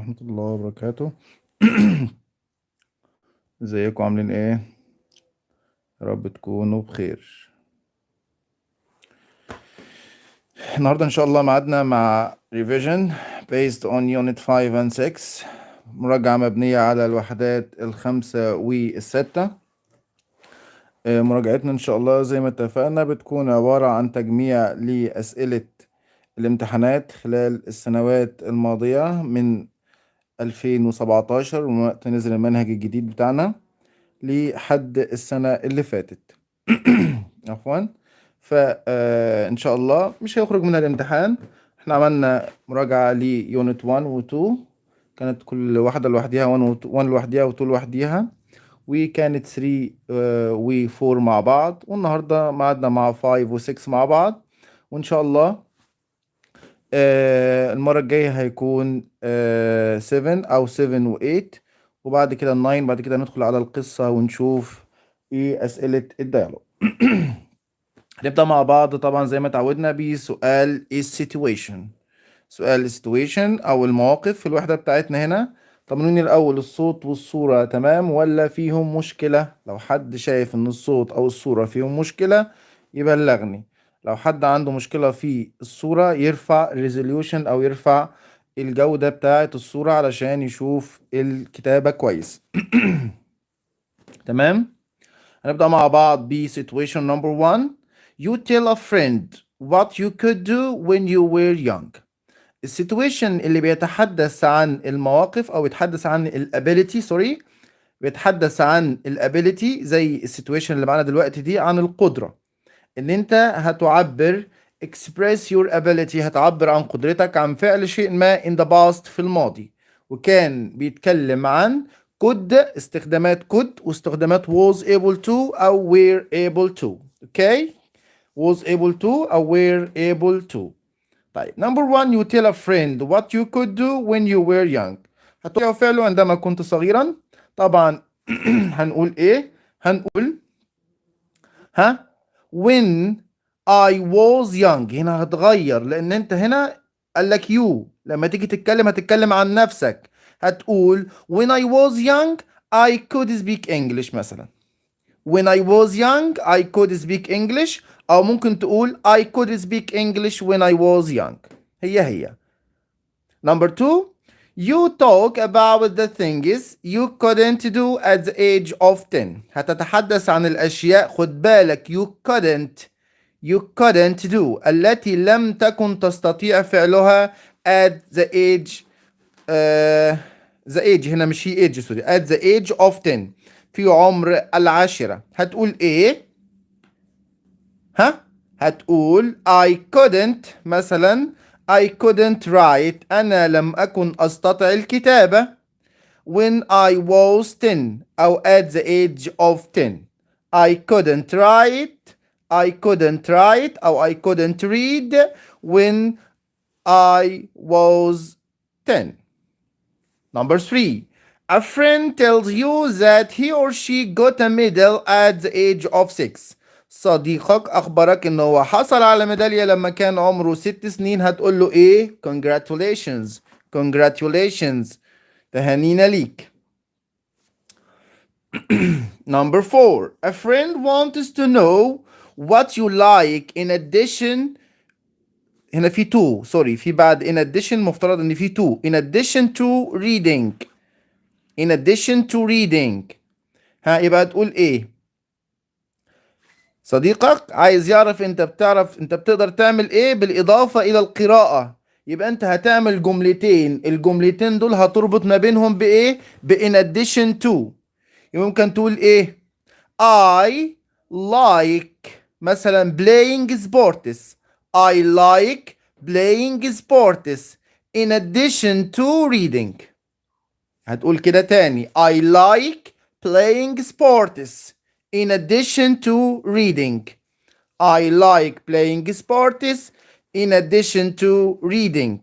ورحمة الله وبركاته. ازيكم عاملين ايه؟ يا رب تكونوا بخير. النهاردة ان شاء الله ميعادنا مع revision based on unit 5 and 6، مراجعة مبنية على الوحدات الخمسة والستة. مراجعتنا ان شاء الله زي ما اتفقنا بتكون عبارة عن تجميع لأسئلة الامتحانات خلال السنوات الماضية من 2017 ومن وقت نزل المنهج الجديد بتاعنا لحد السنة اللي فاتت. عفوا. فإن شاء الله مش هيخرج من الامتحان. احنا عملنا مراجعة ليونت 1 و 2، كانت كل واحدة لوحديها، 1 لوحديها و 2 لوحديها، وكانت 3 و 4 مع بعض، والنهاردة معادنا مع 5 و 6 مع بعض. وإن شاء الله المرة الجاية هيكون 7 أو 7 و 8، وبعد كده 9. بعد كده ندخل على القصة ونشوف ايه أسئلة الديالوج. هنبدأ مع بعض طبعا زي ما تعودنا بسؤال السيتويشن. سؤال السيتويشن أو المواقف في الوحدة بتاعتنا هنا. طمنوني الأول، الصوت والصورة تمام ولا فيهم مشكلة؟ لو حد شايف إن الصوت أو الصورة فيهم مشكلة يبلغني. لو حد عنده مشكلة في الصورة يرفع ريزوليوشن أو يرفع الجودة بتاعة الصورة علشان يشوف الكتابة كويس. تمام. هنبدأ مع بعض ب situation number 1. You tell a friend what you could do when you were young. السيتويشن اللي بيتحدث عن المواقف او بيتحدث عن الابيليتي، بيتحدث عن الابيليتي زي السيتويشن اللي معانا دلوقتي دي عن القدرة. ان انت هتعبر express your ability، هتعبر عن قدرتك عن فعل شيء ما in the past في الماضي، وكان بيتكلم عن could، استخدامات could واستخدامات was able to او were able to. okay، was able to او were able to. طيب number 1، you tell a friend what you could do when you were young. هتقول فعله عندما كنت صغيرا. طبعا هنقول ايه؟ هنقول when I was young. هنا هتغير لان انت هنا قال لك you، لما تيجي تتكلم هتتكلم عن نفسك، هتقول when I was young I could speak English مثلا. when I was young I could speak English، او ممكن تقول I could speak English when I was young. هي number 2، you talk about the things you couldn't do at the age of 10. هتتحدث عن الأشياء، خد بالك you couldn't do التي لم تكن تستطيع فعلها at the age the age هنا مش هي age سوري at the age of 10 في عمر العاشرة. هتقول ايه؟ هتقول I couldn't مثلا I couldn't write، أنا لم أكن أستطع الكتابة when I was 10 أو at the age of 10. I couldn't write أو I couldn't read when I was 10. Number 3، a friend tells you that he or she got a medal at the age of 6. صديقك أخبرك إنه هو حصل على ميدالية لما كان عمره 6 سنين. هتقول له إيه؟ congratulations، تهانينا ليك. Number 4، a friend wants to know what you like in addition. هنا في to، سوري، في بعد in addition مفترض إن في to. in addition to reading يبقى تقول إيه؟ صديقك عايز يعرف انت بتقدر تعمل ايه بالاضافة الى القراءة. يبقى انت هتعمل جملتين، الجملتين دول هتربط ما بينهم بايه؟ in addition to. ممكن تقول ايه؟ I like مثلا playing sports. I like playing sports in addition to reading. هتقول كده تاني I like playing sports in addition to reading. I like playing sports in addition to reading.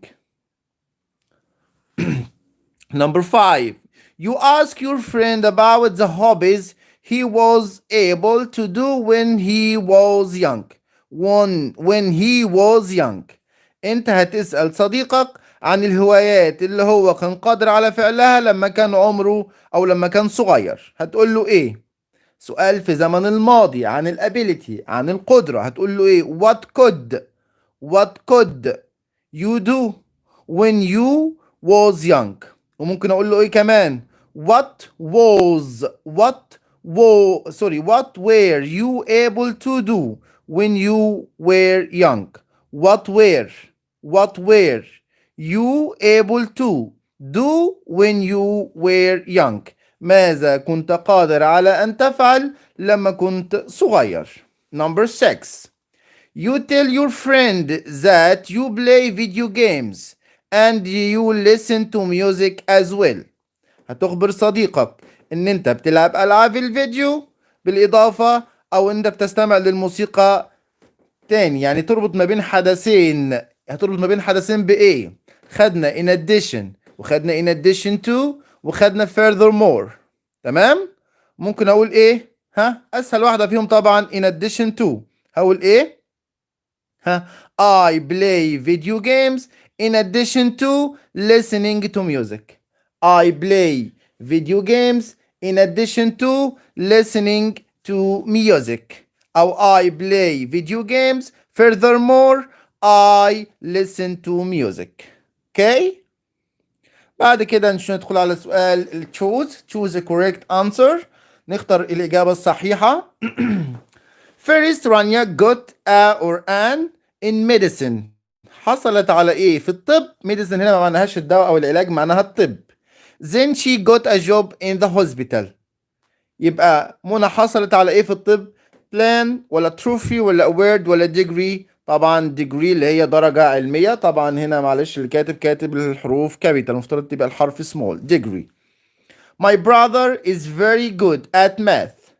Number 5، you ask your friend about the hobbies he was able to do when he was young. When he was young. انت هتسأل صديقك عن الهوايات اللي هو كان قادر على فعلها لما كان عمره أو لما كان صغير. هتقول له إيه؟ سؤال في زمن الماضي عن الابيليتي، عن القدرة. هتقول له إيه؟ What could you do when you was young. وممكن أقول له إيه كمان؟ What were you able to do when you were young. What were you able to do when you were young. ماذا كنت قادر على أن تفعل لما كنت صغير. Number 6. You tell your friend that you play video games and you listen to music as well. هتخبر صديقك ان انت بتلعب العاب الفيديو بالاضافة او انت بتستمع للموسيقى تاني. يعني تربط ما بين حدثين. هتربط ما بين حدثين بايه؟ خدنا in addition وخدنا in addition to وخدنا furthermore. تمام؟ ممكن اقول ايه؟ اسهل واحدة فيهم طبعا in addition to. هقول ايه؟ I play video games in addition to listening to music. I play video games in addition to listening to music. أو I play video games furthermore I listen to music. Okay? بعد كده ندخل على سؤال choose a correct answer. نختار الإجابة الصحيحة. First Rania got a or an in medicine. حصلت على ايه في الطب. medicine هنا ما معناهاش الدواء او العلاج، معناها الطب. Then she got a job in the hospital. يبقى منى حصلت على ايه في الطب؟ plan ولا trophy ولا award ولا degree؟ طبعا degree اللي هي درجة علمية. طبعا هنا معلش اللي كاتب الحروف كابيتال، المفترض تبقى الحرف small. degree. My brother is very good at math.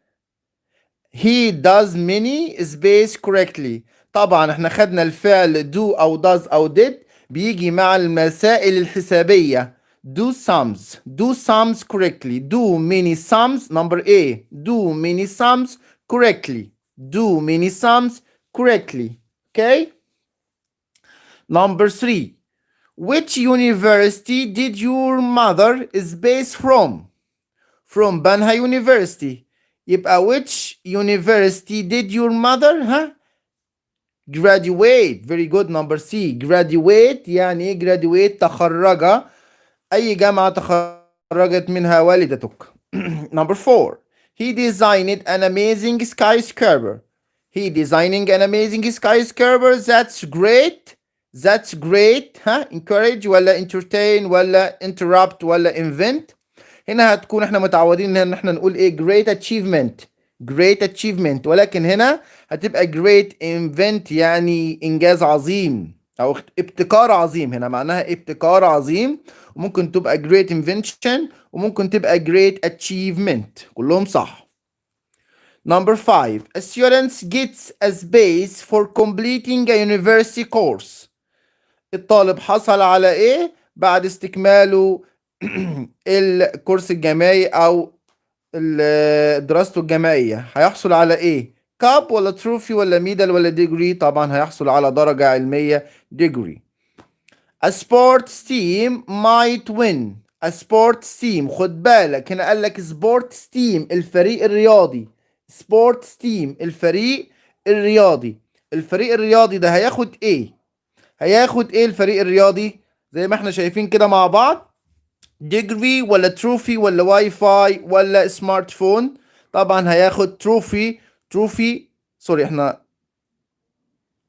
He does many space correctly. طبعا احنا خدنا الفعل do او does او did بيجي مع المسائل الحسابية. do sums correctly. do many sums. number A. do many sums correctly. Okay. Number 3. Which university did your mother space from? From Banha University. يبقى which university did your mother graduate. Very good. Number C. graduate يعني ايه graduate؟ تخرج. أي جامعة تخرجت منها والدتك. Number 4. He designed an amazing skyscraper. That's great. encourage ولا entertain ولا interrupt ولا invent. هنا هتكون احنا متعودين ان احنا نقول ايه great achievement ولكن هنا هتبقى great invent يعني انجاز عظيم او ابتكار عظيم. هنا معناها ابتكار عظيم. وممكن تبقى great invention وممكن تبقى great achievement. كلهم صح. Number 5. A student gets a space for completing a university course. الطالب حصل على ايه بعد استكماله الكورس الجامعي او دراسته الجامعية؟ هيحصل على ايه؟ كاب ولا تروفي ولا ميدال ولا ديجري؟ طبعا هيحصل على درجة علمية ديجري. A sports team might win. A sports team. خد بالك هنا قال لك sports team الفريق الرياضي. sports team الفريق الرياضي. الفريق الرياضي ده هياخد ايه؟ الفريق الرياضي زي ما احنا شايفين كده مع بعض. ديجري ولا تروفي ولا واي فاي ولا سمارت فون؟ طبعا هياخد تروفي. سوري احنا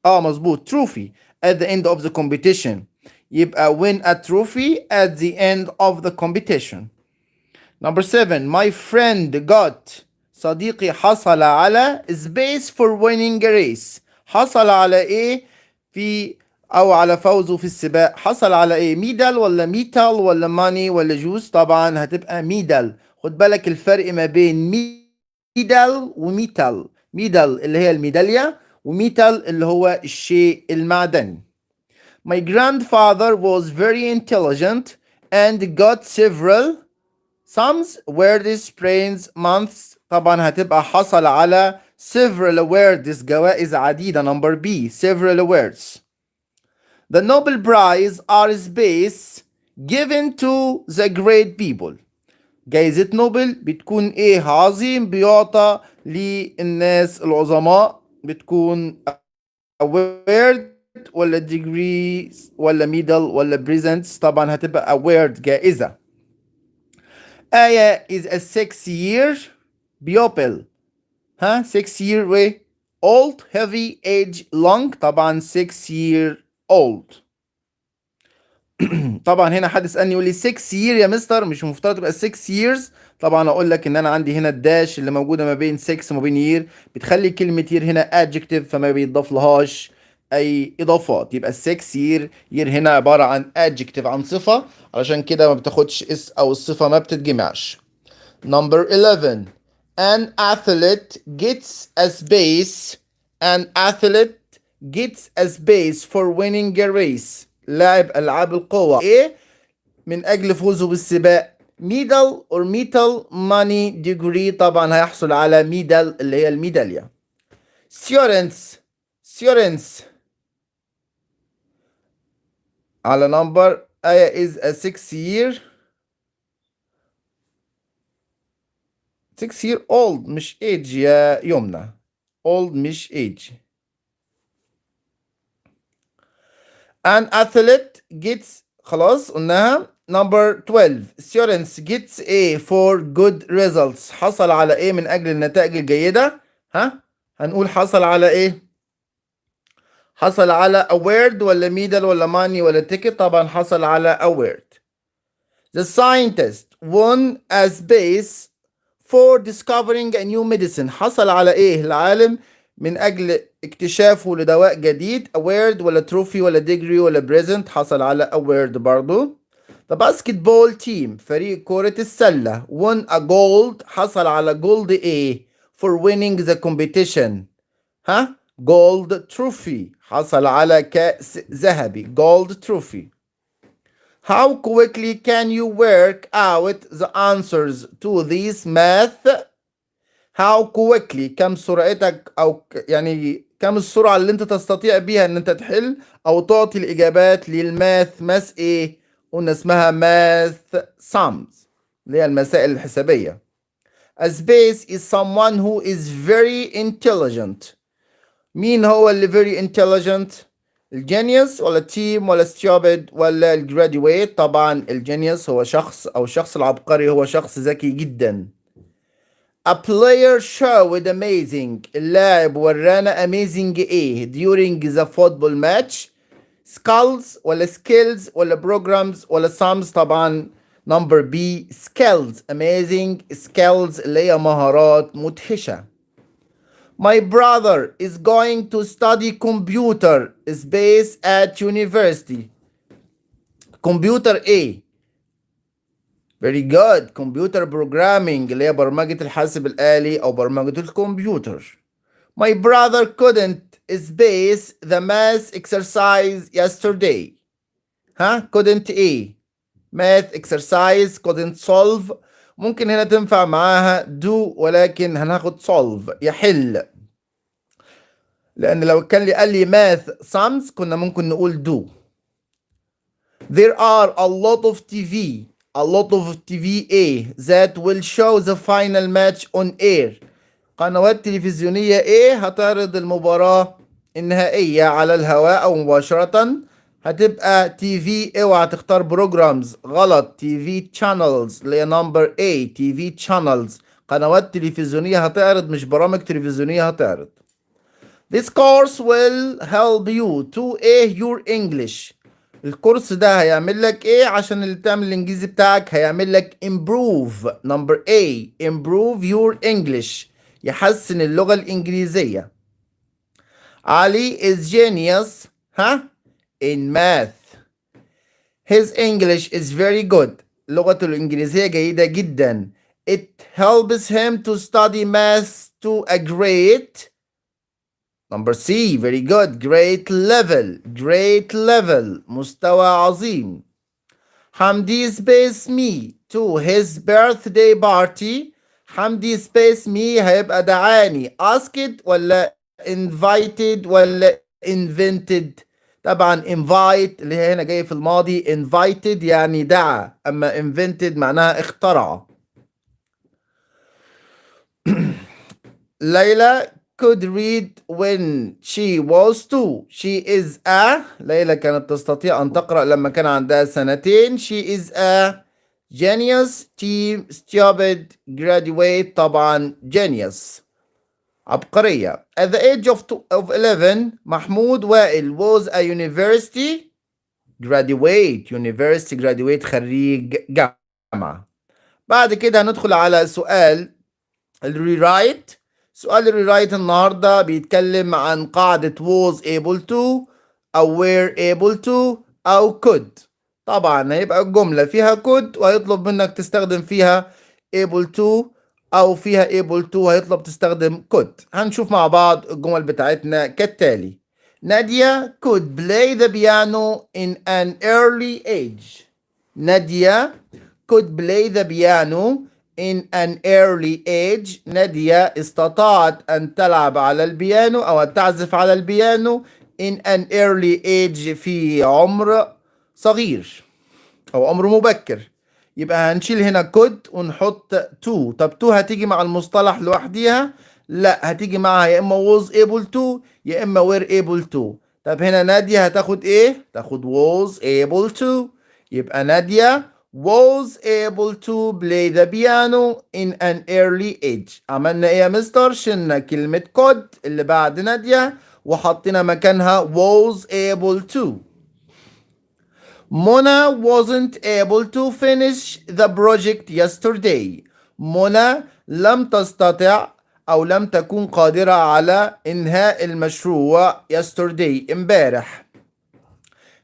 مظبوط تروفي at the end of the competition. يبقى win a trophy at the end of the competition. Number 7. My friend got. صديقي حصل على space for winning a race. حصل على ايه في او على فوزه في السباق؟ حصل على ايه؟ ميدال ولا ميتال ولا ماني ولا جوز؟ طبعا هتبقى ميدال. خد بالك الفرق ما بين ميدال وميتال. ميدال اللي هي الميدالية وميتال اللي هو الشيء المعدني. My grandfather was very intelligent and got several sums, words, brains, months. طبعا هتبقى حصل على several awards جوائز عديدة. number B. several awards. The Nobel Prize are space given to the great people. جايزة نوبل بتكون ايه؟ عظيم بيعطى للناس العظماء. بتكون award ولا degrees ولا medal ولا presents؟ طبعا هتبقى award جائزة. آية is a 6-year pupil. 6-year way old heavy age long. طبعا 6-year old. طبعا هنا حد يسالني يقول لي 6 year يا مستر، مش مفترض تبقى 6 years؟ طبعا اقول لك ان انا عندي هنا الداش اللي موجوده ما بين 6 وما بين year بتخلي كلمه year هنا adjective، فما بيضاف لهاش اي اضافات. يبقى 6 year هنا عباره عن adjective، عن صفه، علشان كده ما بتاخدش اس او الصفه ما بتتجمعش. Number 11. An athlete gets a space. An athlete gets a space for winning a race. لاعب ألعاب القوى إيه من أجل فوزه بالسباق؟ ميدال or metal money degree. طبعا هيحصل على ميدال اللي هي الميدالية. Students على number آية is a 6-year old مش age يا يمنى. old مش age. An athlete gets خلاص قلناها. Number 12. Students gets A for good results. حصل على ايه من اجل النتائج الجيدة؟ هنقول حصل على ايه؟ حصل على award ولا medal ولا money ولا ticket؟ طبعا حصل على award. The scientist won a space for discovering a new medicine. حصل على ايه العالم من اجل اكتشافه لدواء جديد؟ award ولا trophy ولا degree ولا present؟ حصل على award برضو. The basketball team فريق كرة السلة won a gold. حصل على gold ايه for winning the competition؟ gold trophy. حصل على كأس ذهبي gold trophy. How quickly can you work out the answers to this math? How quickly كم سرعتك أو يعني كم السرعة اللي أنت تستطيع بيها إن أنت تحل أو تعطي الإجابات للماث. ماث إيه؟ قلنا اسمها math sums اللي هي المسائل الحسابية. A space is someone who is very intelligent. مين هو اللي very intelligent؟ الجينيوس ولا التيم ولا stupid ولا الجراديويت؟ طبعا الجينيوس هو شخص، أو الشخص العبقري هو شخص ذكي جدا. A player showed amazing. اللاعب ورانا amazing ايه during the football match؟ skills ولا skills ولا programs ولا sums؟ طبعا number B skills. amazing skills اللي هي مهارات مدهشة. My brother is going to study computer space at university. computer ايه؟ very good. computer programming اللي هي برمجة الحاسب الآلي أو برمجة الكمبيوتر. My brother couldn't space the math exercise yesterday. couldn't ايه؟ math exercise couldn't solve. ممكن هنا تنفع معاها do، ولكن هناخد solve يحل، لأن لو كان لي قال لي math sums كنا ممكن نقول do. There are a lot of TV that will show the final match on air. قنوات تلفزيونية ايه هتعرض المباراة النهائية على الهواء أو مباشرة؟ هتبقى تي في. اوعى تختار بروجرامز، غلط. تي في channels اللي هي نمبر A. تي في channels قنوات تلفزيونية هتعرض، مش برامج تلفزيونية هتعرض. This course will help you to your English. الكورس ده هيعمل لك ايه عشان اللي تعمل الانجليزي بتاعك؟ هيعمل لك improve. number A improve your English. يحسن اللغة الإنجليزية. علي is genius in math. His English is very good. لغته الإنجليزية جيدة جدا. It helps him to study math to a great number C very good great level. مستوى عظيم. حمدي space me to his birthday party. حمدي space me هيبقى دعاني. asked ولا invited ولا invented؟ طبعا invite اللي هي هنا جاي في الماضي invited يعني دعا، اما invented معناها اخترع. ليلى could read when she was 2. She is a ليلى كانت تستطيع أن تقرأ لما كان عندها 2. She is a genius. team stupid graduate طبعا genius عبقرية. At the age of 11 محمود وائل was a university graduate خريج جامعة. بعد كده هندخل على سؤال الريرايت. سؤال الريرايت النهارده بيتكلم عن قاعدة was able to أو were able to أو could. طبعا هيبقى الجملة فيها could وهيطلب منك تستخدم فيها able to، أو فيها able to هيطلب تستخدم could. هنشوف مع بعض الجمل بتاعتنا كالتالي. نادية could play the piano in an early age. نادية could play the piano in an early age. نادية استطاعت أن تلعب على البيانو أو أن تعزف على البيانو in an early age في عمر صغير أو عمر مبكر. يبقى هنشيل هنا could ونحط to. طب to هتيجي مع المصطلح لوحديها؟ لا، هتيجي معها يا إما was able to يا إما were able to. طب هنا نادية هتاخد إيه؟ تاخد was able to. يبقى نادية was able to play the piano in an early age. عملنا ايه يا مستر؟ شلنا كلمة could اللي بعد نادية وحطينا مكانها was able to. منى wasn't able to finish the project yesterday. منى لم تستطع أو لم تكن قادرة على إنهاء المشروع yesterday امبارح.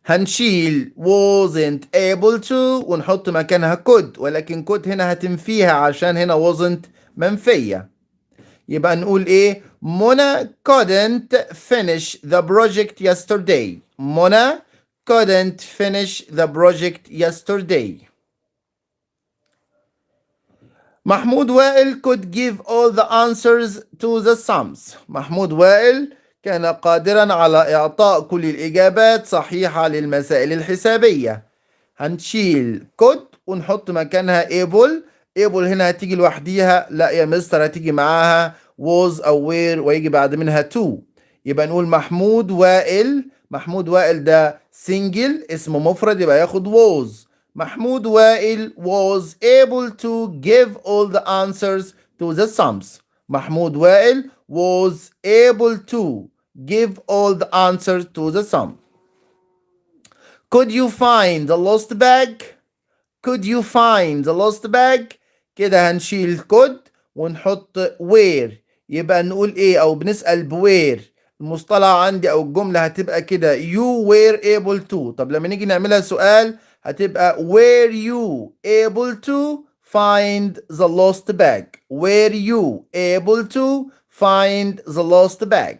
هنشيل wasn't able to ونحط مكانها could، ولكن could هنا هتنفيها عشان هنا wasn't منفية. يبقى نقول ايه؟ منى couldn't finish the project yesterday. منى couldn't finish the project yesterday. محمود وائل could give all the answers to the sums. محمود وائل كان قادرا على إعطاء كل الإجابات صحيحة للمسائل الحسابية. هنشيل could ونحط مكانها able. able هنا هتيجي لوحديها؟ لا يا مستر، هتيجي معاها was أو were ويجي بعد منها to. يبقى نقول محمود وائل. محمود وائل ده single اسمه مفرد يبقى ياخد was. محمود وائل was able to give all the answers to the sums. محمود وائل was able to give all the answers to the sum. Could you find the lost bag? Could you find the lost bag؟ كده هنشيل could ونحط where. يبقى نقول ايه او بنسأل بوير. المصطلح عندي او الجملة هتبقى كده you were able to. طب لما نيجي نعملها سؤال هتبقى were you able to find the lost bag. Were you able to find the lost bag?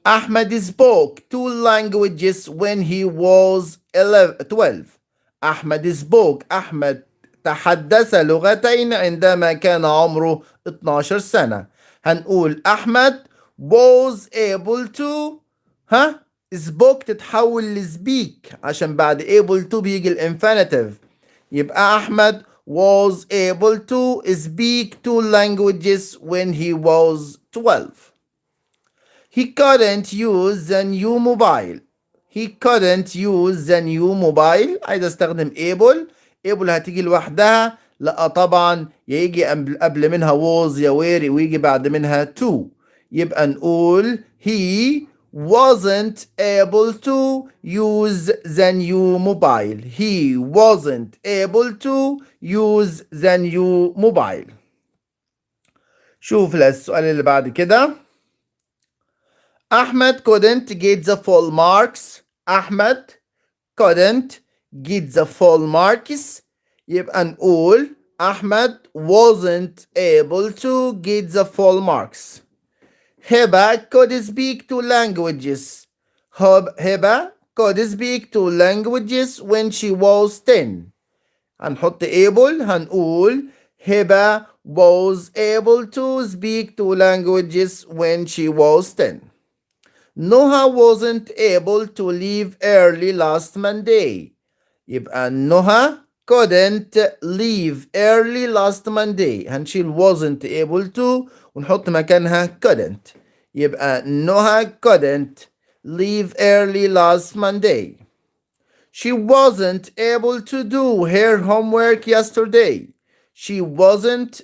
Ahmed spoke 2 languages when he was 12. أحمد spoke. أحمد تحدث لغتين عندما كان عمره 12 سنة. هنقول أحمد was able to spoke تتحول لسبيك عشان بعد able to بيجي الانفينيتيف. يبقى أحمد was able to speak 2 languages when he was 12. He couldn't use the new mobile. He couldn't use the new mobile. عايز استخدم able. able هتيجي لوحدها؟ لا طبعا، يجي قبل منها was يا were ويجي بعد منها to. يبقى نقول he wasn't able to use the new mobile. He wasn't able to use the new mobile. شوف السؤال اللي بعد كده. Ahmed couldn't get the full marks. Ahmed couldn't get the full marks. يبقى نقول Ahmed wasn't able to get the full marks. Heba could speak 2 languages. Heba could speak 2 languages when she was 10. هنحط able. هنقول Heba was able to speak 2 languages when she was 10. Noah wasn't able to leave early last Monday. يبقى Noah couldn't leave early last Monday. هنشيل wasn't able to ونحط مكانها couldn't. يبقى Noah couldn't leave early last Monday. She wasn't able to do her homework yesterday. She wasn't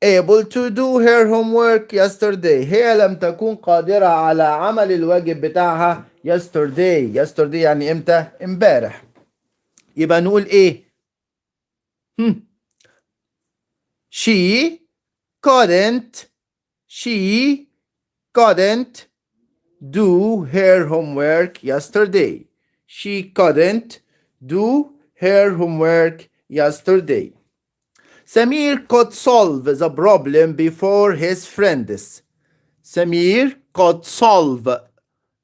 able to do her homework yesterday. هي لم تكن قادرة على عمل الواجب بتاعها yesterday. yesterday يعني امتى؟ امبارح. يبقى نقول ايه؟ She couldn't do her homework yesterday. She couldn't do her homework yesterday. Samir could solve the problem before his friends. Samir could solve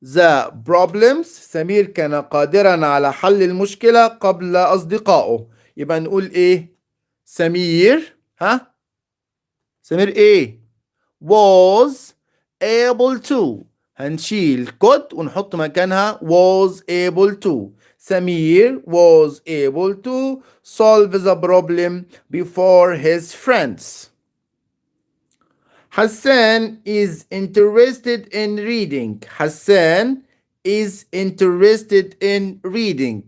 the problems. سمير كان قادرا على حل المشكلة قبل أصدقائه. يبقى نقول إيه؟ سمير سمير إيه؟ was able to. هنشيل could ونحط مكانها was able to. Samir was able to solve the problem before his friends. Hassan is interested in reading. Hassan is interested in reading.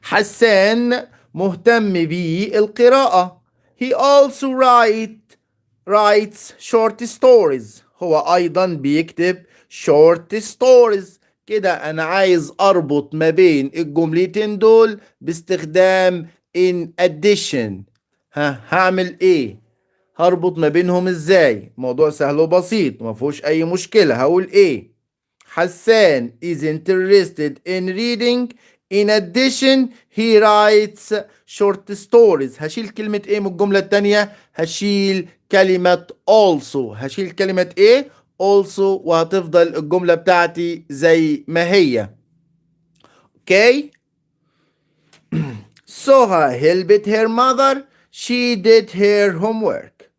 حسان مهتم بالقراءة. He also writes short stories. هو أيضا بيكتب short stories. كده أنا عايز أربط ما بين الجملتين دول باستخدام in addition. هعمل إيه؟ هربط ما بينهم إزاي؟ موضوع سهل وبسيط ما فيهوش أي مشكلة. هقول إيه؟ حسان is interested in reading. In addition he writes short stories. هشيل كلمة ايه من الجملة التانية؟ هشيل كلمة also. هشيل كلمة ايه؟ also وهتفضل الجملة بتاعتي زي ما هي. Okay. Soha helped her mother. She did her homework.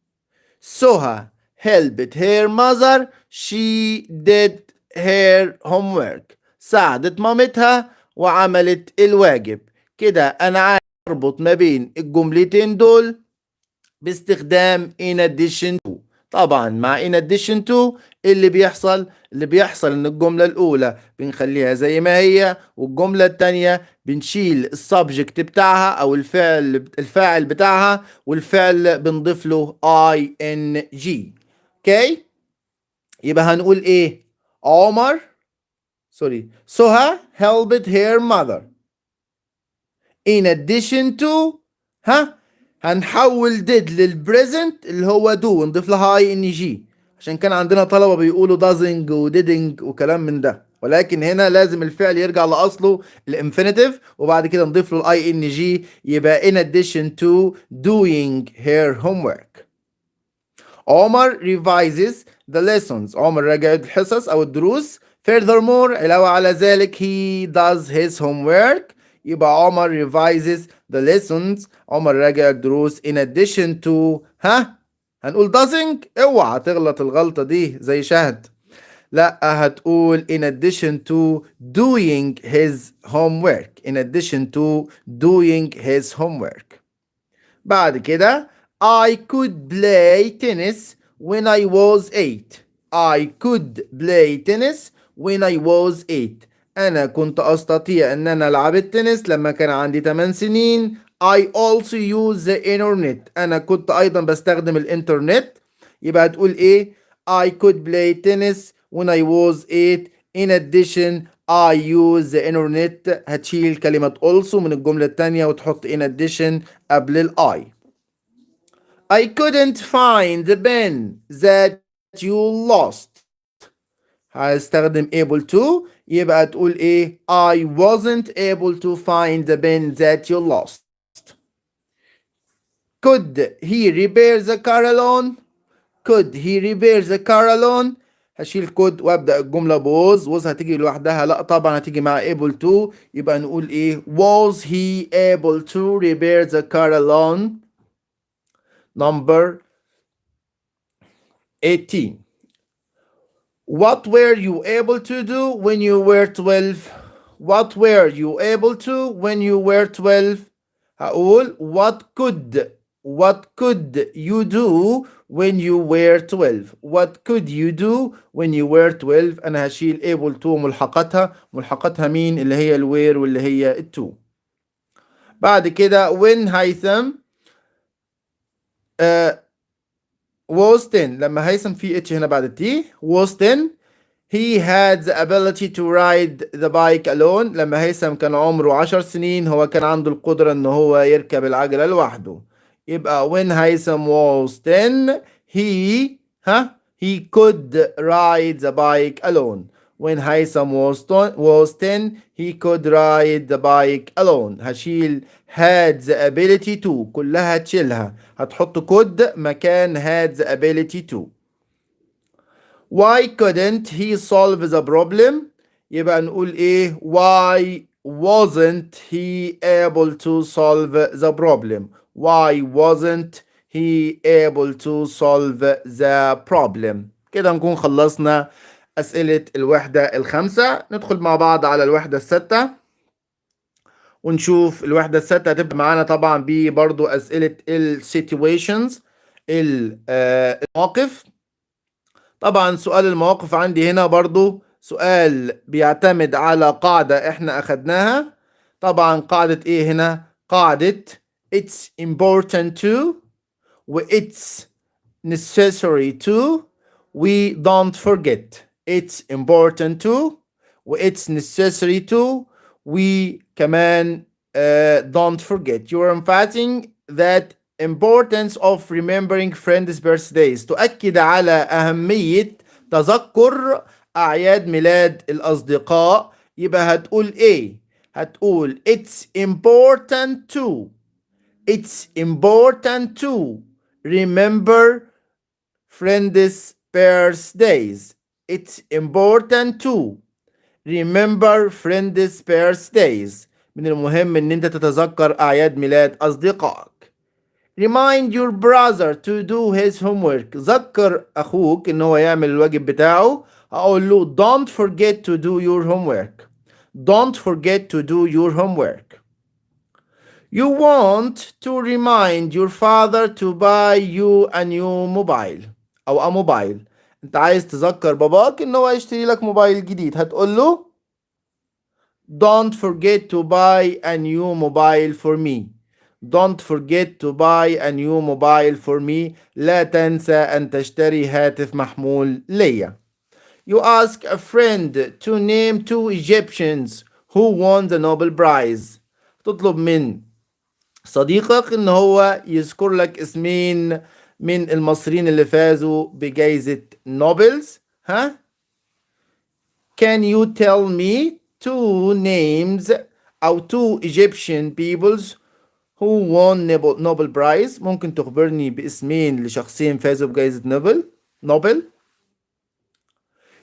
Soha helped her mother. She did her homework. ساعدت مامتها وعملت الواجب. كده أنا عايز أربط ما بين الجملتين دول باستخدام in addition to. طبعا مع in addition to اللي بيحصل إن الجملة الأولى بنخليها زي ما هي والجملة التانية بنشيل السبجكت بتاعها أو الفاعل بتاعها والفعل بنضيف له ing. اوكي يبقى هنقول إيه؟ Soha helped her mother. In addition to هنحول did للبريزنت اللي هو do ونضيف لها ing عشان كان عندنا طلبة بيقولوا doesn't و didn't وكلام من ده. ولكن هنا لازم الفعل يرجع لأصله الانفينيتيف وبعد كده نضيف له ing يبقى in addition to doing her homework. عمر revises the lessons. عمر راجع الحصص أو الدروس. Furthermore علاوة على ذلك he does his homework. يبقى عمر revises the lessons. عمر راجع الدروس in addition to هنقول doesn't. اوعى تغلط الغلطة دي زي شهد. لا هتقول in addition to doing his homework. In addition to doing his homework. بعد كده I could play tennis when I was 8. I could play tennis when I was 8. أنا كنت أستطيع أن أنا ألعب التنس لما كان عندي 8 سنين. I also use the internet. أنا كنت أيضا بستخدم الإنترنت. يبقى هتقول إيه؟ I could play tennis when I was 8. In addition I use the internet. هتشيل كلمة also من الجملة التانية وتحط in addition قبل ال I. I couldn't find the pen that you lost. هستخدم able to. يبقى تقول ايه؟ I wasn't able to find the pen that you lost. Could he repair the car alone? Could he repair the car alone? هشيل could وابدأ الجملة was هتيجي لوحدها. لا طبعا هتيجي مع able to. يبقى نقول ايه؟ Was he able to repair the car alone? Number 18. What were you able to do when you were 12? What were you able to when you were 12? هقول what could you do when you were 12? What could you do when you were 12؟ أنا هشيل able to ملحقتها مين اللي هي الوير واللي هي التو. بعد كده when هيثم was 10 لما هيثم في اتش هنا بعد التي was 10 he had the ability to ride the bike alone. لما هيثم كان عمره 10 سنين هو كان عنده القدرة ان هو يركب العجلة لوحده. يبقى when هيثم was 10 he could ride the bike alone. when هيثم was 10 he could ride the bike alone. هشيل had the ability to كلها تشيلها هتحط could مكان had the ability to. Why couldn't he solve the problem؟ يبقى نقول ايه why wasn't he able to solve the problem. Why wasn't he able to solve the problem. كده نكون خلصنا أسئلة الوحدة الخامسة. ندخل مع بعض على الوحدة الستة ونشوف الوحدة الستة هتبقى معانا طبعا برضو أسئلة situations المواقف. طبعا سؤال المواقف عندي هنا برضو سؤال بيعتمد على قاعدة احنا أخدناها. طبعا قاعدة ايه هنا؟ قاعدة it's important to و it's necessary to we don't forget. It's important to و it's necessary to we كمان don't forget. You're emphasizing that importance of remembering friends' birthdays. تؤكد على أهمية تذكر أعياد ميلاد الأصدقاء. يبقى هتقول إيه؟ هتقول it's important to remember friends' birthdays. It's important to remember friends' birthdays. من المهم ان انت تتذكر اعياد ميلاد اصدقائك. Remind your brother to do his homework. ذكر اخوك ان هو يعمل الواجب بتاعه. هقول له don't forget to do your homework. Don't forget to do your homework. You want to remind your father to buy you a new mobile او a mobile. انت عايز تذكر باباك ان هو يشتري لك موبايل جديد. هتقول له don't forget to buy a new mobile for me. Don't forget to buy a new mobile for me. لا تنسى أن تشتري هاتف محمول ليا. You ask a friend to name 2 Egyptians who won the Nobel Prize. تطلب من صديقك إن هو يذكر لك اسمين من المصريين اللي فازوا بجائزة نوبلز. Can you tell me 2 names أو 2 Egyptian peoples who won Nobel Prize؟ ممكن تخبرني باسمين لشخصين فازوا بجائزة نوبل.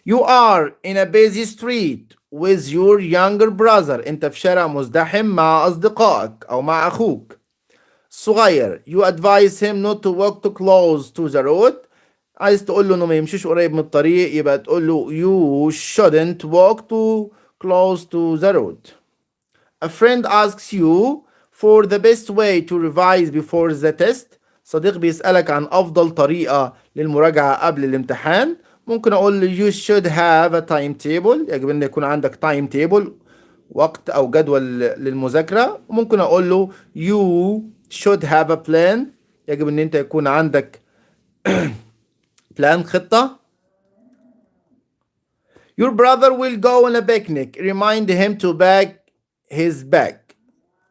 You are in a busy street with your younger brother. انت في شارع مزدحم مع اصدقائك او مع اخوك صغير. You advise him not to walk too close to the road. عايز تقول له انه ما يمشيش قريب من الطريق يبقى تقول له you shouldn't walk too close to the road. A friend asks you for the best way to revise before the test. صديق بيسألك عن أفضل طريقة للمراجعة قبل الامتحان. ممكن أقول له you should have a timetable. يجب أن يكون عندك timetable وقت أو جدول للمذاكرة. ممكن أقول له you should have a plan. يجب أن أنت يكون عندك plan خطة. Your brother will go on a picnic. Remind him to pack his bag.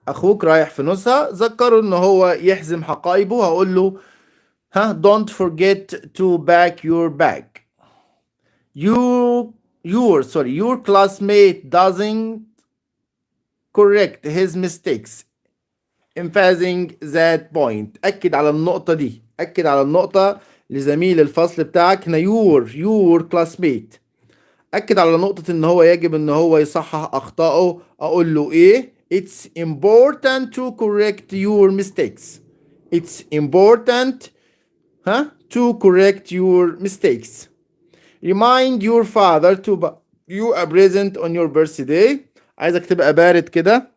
اخوك رايح في نزهة ذكره ان هو يحزم حقائبه. هقول له don't forget to pack your bag. Your classmate doesn't correct his mistakes. Emphasizing that point. أكد على النقطة دي. أكد على النقطة لزميل الفصل بتاعك هنا your classmate. أكد على نقطة إن هو يجب إن هو يصحح أخطائه. أقول له إيه؟ It's important to correct your mistakes. It's important to correct your mistakes. Remind your father to buy you a present on your birthday. عايزك تبقى بارد كده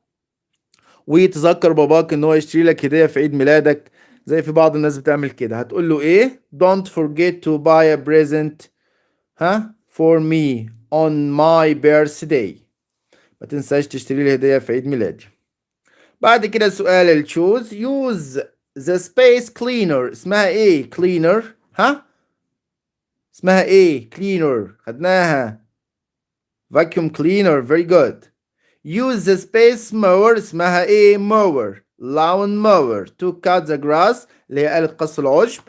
وتذكر باباك ان هو يشتري لك هدية في عيد ميلادك، زي في بعض الناس بتعمل كده. هتقول له ايه؟ Don't forget to buy a present for me on my birthday. ما تنساش تشتري لي هدية في عيد ميلادي. بعد كده سؤال التشوز. use the space cleaner. اسمها ايه cleaner؟ اسمها ايه cleaner؟ خدناها vacuum cleaner. very good. use the space mower. اسمها ايه mower؟ lawn mower to cut the grass اللي هي آلة قص العشب.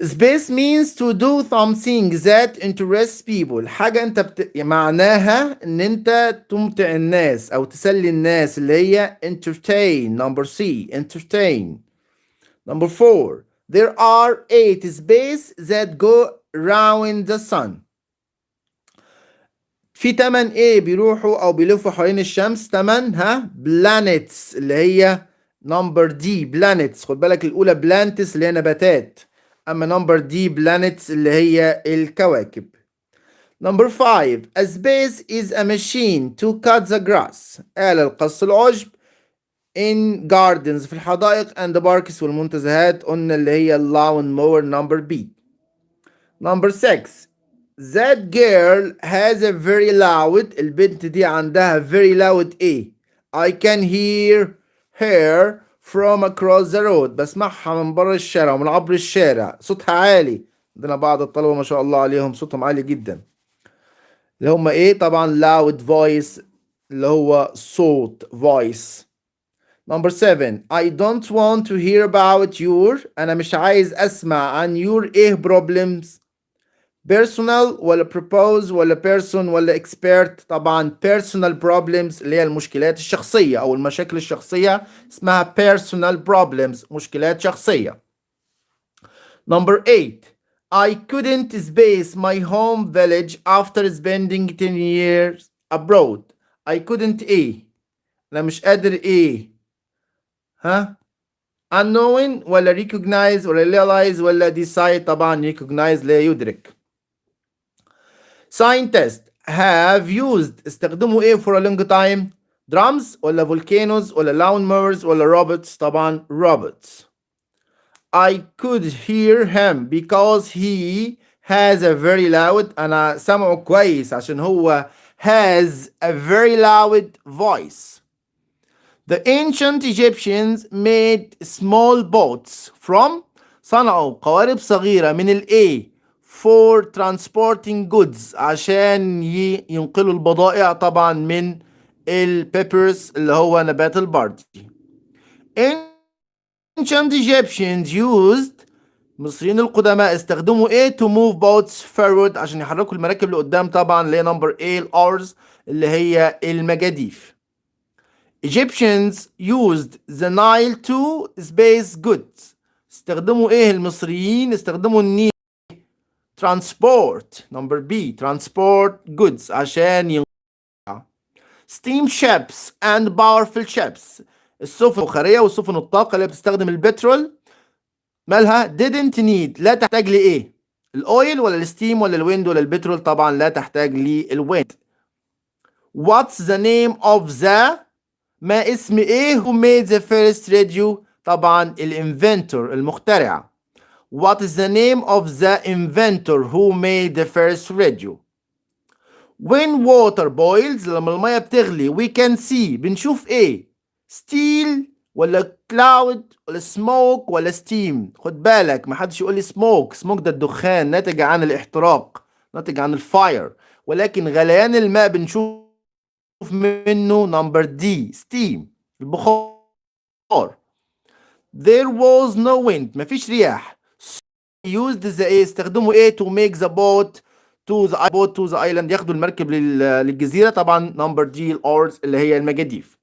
Space means to do something that interests people. حاجة انت معناها ان انت تمتع الناس او تسلي الناس، اللي هي entertain. number C entertain. number 4 there are 8 space that go around the sun. في 8 ايه بيروحوا او بيلفوا حوالين الشمس. 8 planets اللي هي number D planets. خد بالك الاولى planets اللي هي نباتات، اما number D planets اللي هي الكواكب. number 5 a space is a machine to cut the grass. آلة لقص العشب in gardens في الحدائق and parks والمنتزهات. قلنا اللي هي lawn mower number B. number 6 that girl has a very loud. البنت دي عندها very loud ايه؟ I can hear her from across the road. بسمعها من بره الشارع ومن عبر الشارع. صوتها عالي. عندنا بعض الطلبة ما شاء الله عليهم صوتهم عالي جدا، اللي هم ايه طبعا loud voice اللي هو صوت voice. number 7 I don't want to hear about your. انا مش عايز اسمع عن your ايه problems. personal ولا propose ولا person ولا expert. طبعا personal problems اللي هي المشكلات الشخصية أو المشاكل الشخصية اسمها personal problems، مشكلات شخصية. number 8 I couldn't space my home village after spending 10 years abroad. I couldn't ايه؟ أنا مش قادر ايه؟ unknowing ولا recognize ولا realize ولا decide. طبعا recognize لا يدرك. scientists have used استخدموا ايه for a long time؟ drums ولا volcanoes ولا lawn mowers ولا robots؟ طبعا robots. I could hear him because he has a very loud. انا سمعه كويس عشان هو has a very loud voice. The ancient Egyptians made small boats from. صنعوا قوارب صغيرة من الايه for transporting goods عشان ينقلوا البضائع طبعا من البيبرس اللي هو نبات البردي. ancient Egyptians used. المصريين القدماء استخدموا ايه to move boats forward عشان يحركوا المراكب لقدام. طبعا اللي هي نمبر ايه الأرز اللي هي المجاديف. Egyptians used the Nile to space goods. استخدموا ايه المصريين؟ استخدموا النيل transport. number B transport goods عشان ينقلوا. steam ships and powerful ships. السفن البخارية والسفن الطاقة اللي بتستخدم البترول مالها didn't need. لا تحتاج لإيه؟ الأويل ولا الستيم ولا الويند ولا البترول؟ طبعا لا تحتاج للويند. what's the name of the. ما اسم ايه who made the first radio؟ طبعا الانفنتور المخترع. What is the name of the inventor who made the first radio؟ When water boils لما المية بتغلي we can see بنشوف ايه؟ steel ولا cloud ولا smoke ولا steam؟ خد بالك ما حدش يقول لي smoke ده الدخان ناتج عن الاحتراق، ناتج عن الفاير، ولكن غليان الماء بنشوف منه نمبر دي steam البخار. there was no wind مفيش رياح. used the ايه استخدموا ايه to make the boat to the island ياخدوا المركب للجزيرة. طبعا نمبر دي الأورز اللي هي المجاديف.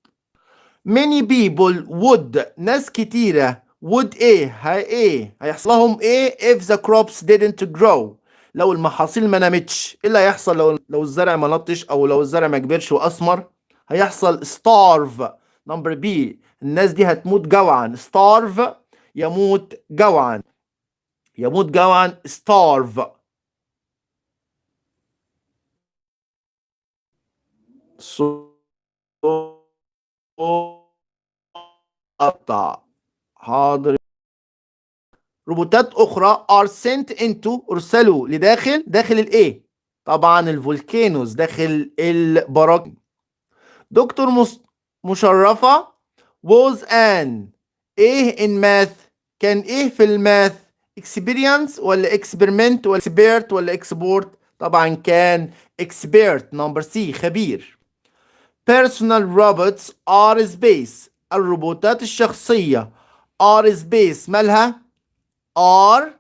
many people would ناس كتيرة would ايه هيحصل لهم ايه if the crops didn't grow لو المحاصيل ما نمتش. ايه اللي هيحصل لو الزرع ما نطش او لو الزرع ما كبرش واثمر؟ هيحصل starve. نمبر بي الناس دي هتموت جوعا. starve يموت جوعا، يموت جوعا starve. الصوت قطع. حاضر. روبوتات أخرى are sent into أرسلوا داخل الإيه؟ طبعا الفولكانوز، داخل البراكين. دكتور مشرفة was an إيه in math، كان إيه في الماث؟ experience ولا experiment ولا expert ولا export؟ طبعا كان expert. نمبر سي خبير. personal robots are space، الروبوتات الشخصية are space مالها؟ are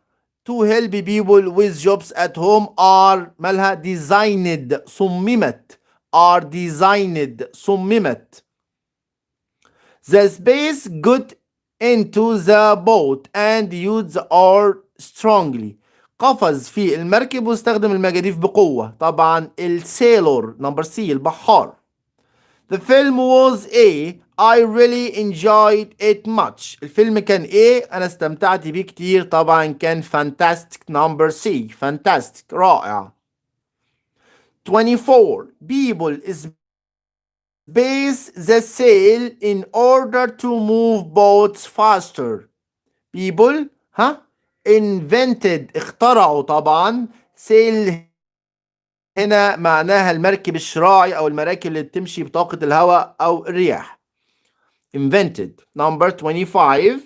to help people with jobs at home are مالها؟ designed صممت. are designed صممت. the space got into the boat and used or strongly، قفز في المركب واستخدم المجاديف بقوة. طبعا السيلور. نمبر سي البحار. The film was A I really enjoyed it much. الفيلم كان ايه؟ انا استمتعت بيه كتير. طبعا كان fantastic. نمبر سي fantastic رائع. 24 people space the sail in order to move boats faster. people invented اخترعوا. طبعا sail هنا معناها المركب الشراعي او المراكب اللي بتمشي بطاقة الهواء او الرياح. invented. number 25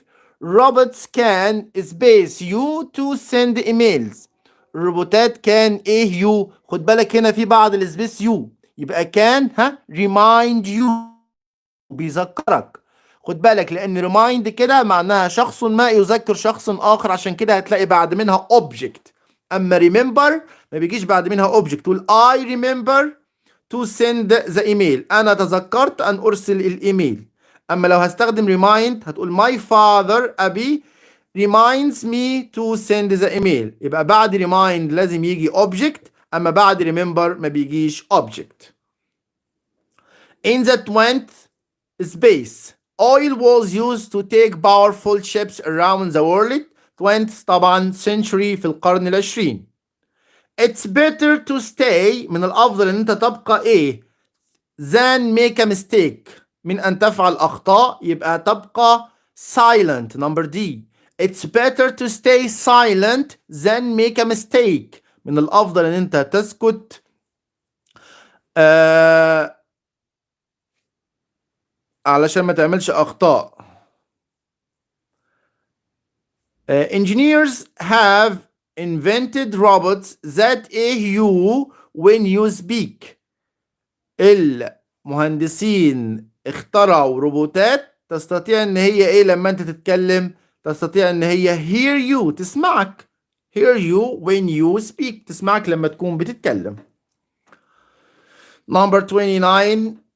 robots can space you to send emails. الروبوتات كان ايه يو؟ خد بالك هنا في بعض السبيس يو، يبقى كان remind you بيذكرك. خد بالك لان remind كده معناها شخص ما يذكر شخص اخر، عشان كده هتلاقي بعد منها object. اما remember ما بيجيش بعد منها object. تقول I remember to send the email، انا تذكرت ان ارسل الايميل. اما لو هستخدم remind هتقول my father ابي reminds me to send the email، يبقى بعد remind لازم يجي object، اما بعد remember ما بيجيش object. in the 20th space oil was used to take powerful ships around the world. 20th طبعا century في القرن العشرين. it's better to stay من الافضل ان انت تبقى ايه than make a mistake من ان تفعل اخطاء، يبقى تبقى silent. number D it's better to stay silent than make a mistake، من الافضل ان انت تسكت علشان ما تعملش اخطاء. engineers have invented robots that aid you when you speak. المهندسين اخترعوا روبوتات تستطيع ان هي ايه لما انت تتكلم؟ تستطيع ان هي hear you تسمعك. hear you when you speak تسمعك لما تكون بتتكلم. number 29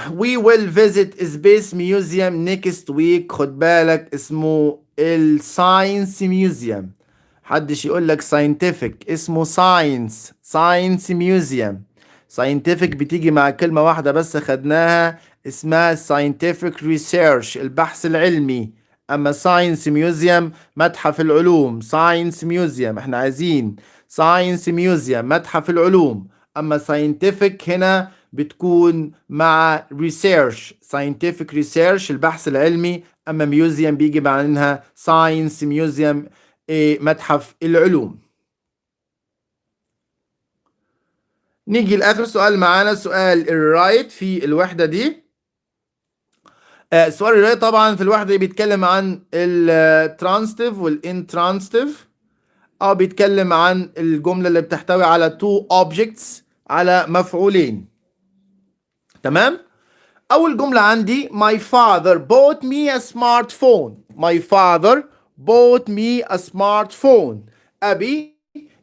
we will visit space museum next week. خد بالك اسمه الساينس ميوزيوم، محدش يقول لك scientific، اسمه ساينس ميوزيوم. scientific بتيجي مع كلمة واحدة بس خدناها اسمها scientific research البحث العلمي. اما ساينس ميوزيوم متحف العلوم. ساينس ميوزيوم احنا عايزين ساينس ميوزيوم متحف العلوم. اما scientific هنا بتكون مع research scientific research البحث العلمي. اما ميوزيوم بيجي معناها ساينس ميوزيوم متحف العلوم. نيجي لاخر سؤال معانا، سؤال الرايت في الوحده دي. سؤال الرايت طبعا في الوحده دي بيتكلم عن الترانستيف والانترانستيف، او بيتكلم عن الجمله اللي بتحتوي على two objects على مفعولين. تمام. اول جمله عندي my father bought me a smartphone. my father bought me a smartphone. ابي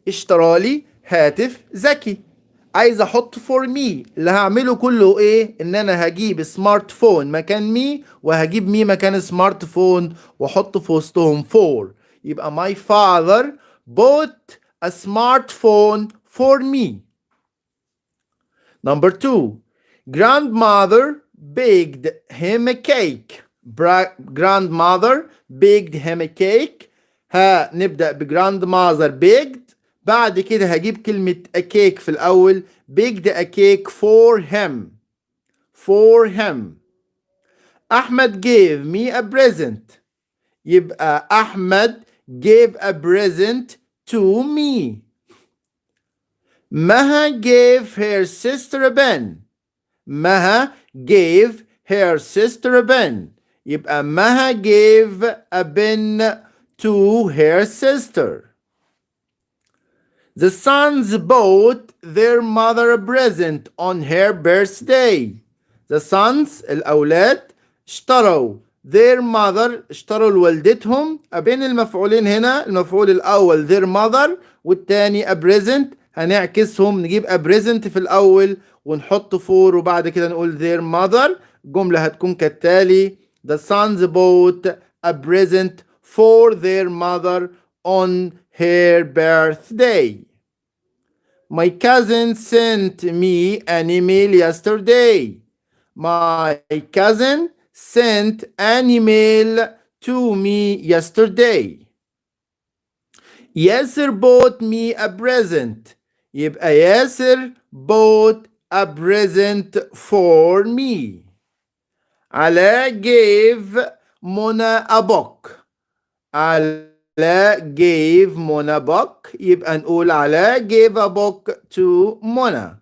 اشترى لي هاتف ذكي. عايز احط for me، اللي هعمله كله ايه؟ ان انا هجيب سمارت فون مكان me وهجيب me مكان سمارت فون واحط في وسطهم for، يبقى my father bought a smartphone for me. number 2 grandmother baked him a cake. grandmother baked him a cake. نبدأ grandmother baked، بعد كده هجيب كلمة a cake في الأول. baked a cake for him. for him. Ahmed gave me a present. يبقى Ahmed gave a present to me. Maha gave her sister a pen. Maha gave her sister a pen. يبقى Maha gave a pen to her sister. The sons bought their mother a present on her birthday. The sons الأولاد اشتروا their mother اشتروا لوالدتهم. بين المفعولين هنا المفعول الأول their mother والتاني a present هنعكسهم نجيب a present في الأول ونحط for وبعد كده نقول their mother. الجملة هتكون كالتالي: The sons bought a present for their mother on her birthday. My cousin sent me an email yesterday. My cousin sent an email to me yesterday. Yasser bought me a present. يبقى ياسر bought a present for me. Ala gave Mona a book. Ala gave Mona a book. يبقى نقول Ala gave a book to Mona.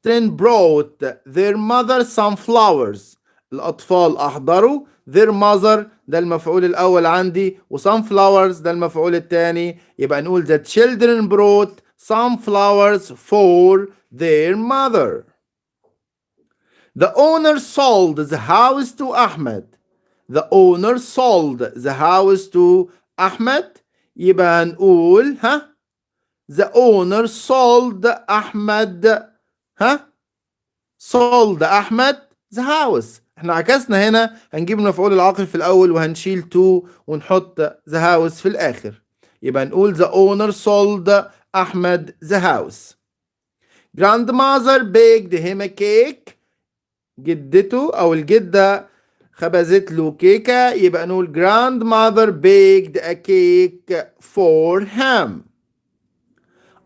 Then brought their mother some flowers. الأطفال أحضروا their mother ده المفعول الأول عندي و some flowers ده المفعول الثاني. يبقى نقول the children brought some flowers for their mother. The owner sold the house to Ahmed. The owner sold the house to Ahmed. يبقى نقول the owner sold Ahmed sold Ahmed the house. احنا عكسنا هنا هنجيب المفعول العاقل في الأول وهنشيل to ونحط the house في الآخر. يبقى نقول the owner sold Ahmed the house. Grandmother baked him a cake. جدته أو الجدة خبزت له كيكة. يبقى نقول grandmother baked a cake for him.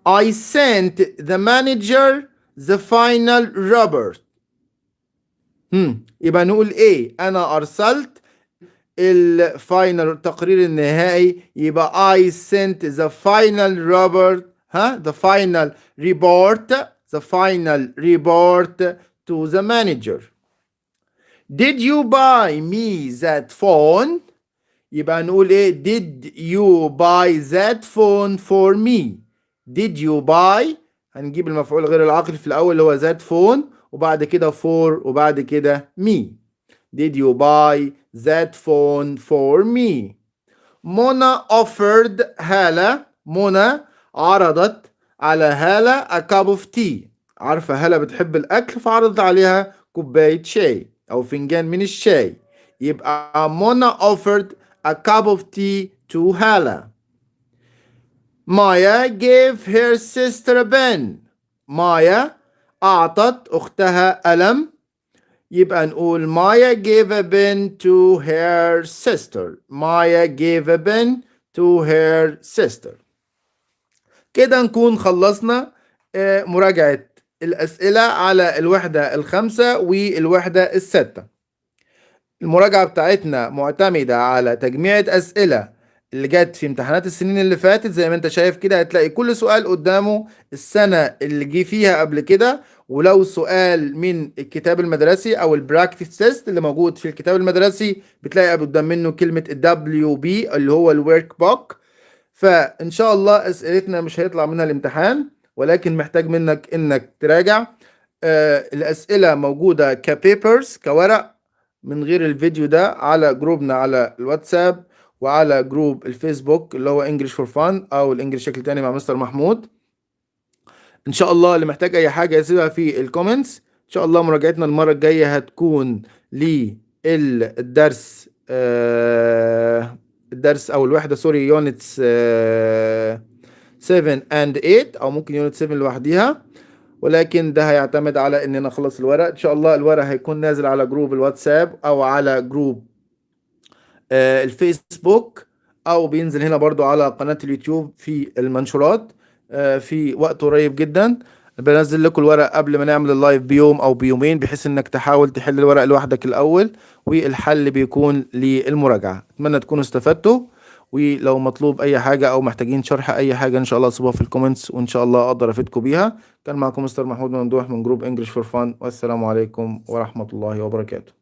I sent the manager the final report. يبقى نقول ايه؟ انا ارسلت الفاينل التقرير النهائي. يبقى I sent the final report the final report to the manager. Did you buy me that phone? يبقى نقول ايه؟ Did you buy that phone for me? Did you buy هنجيب المفعول غير العاقل في الأول اللي هو that phone وبعد كده for وبعد كده me. Did you buy that phone for me? Mona offered هالة. منى عرضت على هالة a cup of tea. عارفة هالة بتحب الأكل فعرضت عليها كوباية شاي أو فنجان من الشاي. يبقى Mona offered a cup of tea to هالة. Maya gave her sister a pen. مايا أعطت أختها قلم. يبقى نقول Maya gave a pen to her sister. Maya gave a pen to her sister. كده نكون خلصنا مراجعة الأسئلة على الوحدة الخامسة والوحدة الستة. المراجعة بتاعتنا معتمدة على تجميعة أسئلة اللي جت في امتحانات السنين اللي فاتت. زي ما انت شايف كده هتلاقي كل سؤال قدامه السنة اللي جه فيها قبل كده. ولو سؤال من الكتاب المدرسي او البراكتس تيست اللي موجود في الكتاب المدرسي بتلاقي قدام منه كلمة WB اللي هو الورك بوك. فان شاء الله اسئلتنا مش هيطلع منها الامتحان ولكن محتاج منك انك تراجع. الاسئلة موجودة كبيبرز كورق من غير الفيديو ده على جروبنا على الواتساب وعلى جروب الفيسبوك اللي هو انجلش فور فان او الانجليش شكل تاني مع مستر محمود. ان شاء الله اللي محتاج اي حاجه يسيبها في الكومنتس. ان شاء الله مراجعتنا المره الجايه هتكون للدرس الدرس او الوحده سوري يونتس 7 and 8 او ممكن يونت 7 لوحديها ولكن ده هيعتمد على اننا نخلص الورق. ان شاء الله الورق هيكون نازل على جروب الواتساب او على جروب الفيسبوك او بينزل هنا برضو على قناة اليوتيوب في المنشورات في وقت قريب جدا. بنزل لكم الورق قبل ما نعمل اللايف بيوم او بيومين، بحيث انك تحاول تحل الورق لوحدك الاول، والحل بيكون للمراجعة. اتمنى تكونوا استفدتوا، ولو مطلوب اي حاجة او محتاجين شرح اي حاجة ان شاء الله سيبوها في الكومنتس، وان شاء الله اقدر افيدكم بيها. كان معكم مستر محمود ممدوح من جروب انجلش فور فان، والسلام عليكم ورحمة الله وبركاته.